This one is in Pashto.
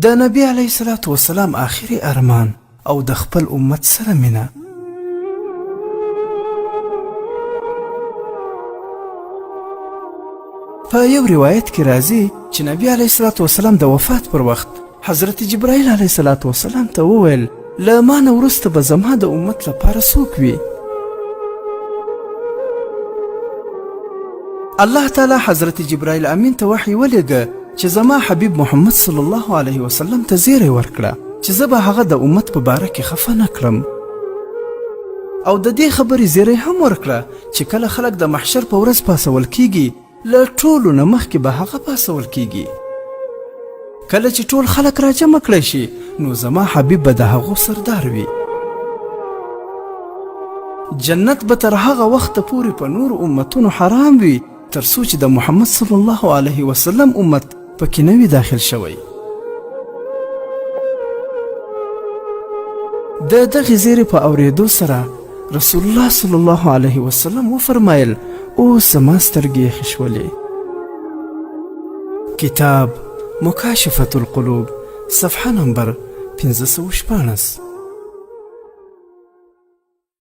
د نبی علیه الصلاة والسلام آخري ارمان او د خپل امت سره مینه. په یو روایت کې راځي چې نبی علیه الصلاة والسلام د وفات پر وخت حضرت جبرائیل علیه الصلاة والسلام ته وویل له ما نه وروسته به زما د امت لپاره څوک وي؟ الله تعالی حضرت جبرائیل امین ته وحی ولیږه چې زما حبیب محمد صلی الله علیه وسلم ته زیری ورکړه چې زه به هغه د امت په باره کې خفه نه کړم، او د دې خبرې زیری هم ورکړه چې کله خلک د محشر په ورځ پاسول کیږي له ټولو نه مخکې به هغه پاسول کیږي. کله چې ټول خلک راجمع کړی شي نو زما حبیب به د هغو سردار وي. جنت به تر هغه وخته پورې په نور امتونو حرام وي تر څو چې د محمد صلی الله علیه وسلم امت پکې نه وي داخل شوی. د دغې زیرې په اورېدو سره رسول الله صلی الله علیه وسلم وفرمایل اوس زما سترګې یخې شولې. کتاب مکاشفة القلوب صفحه نمبر 514.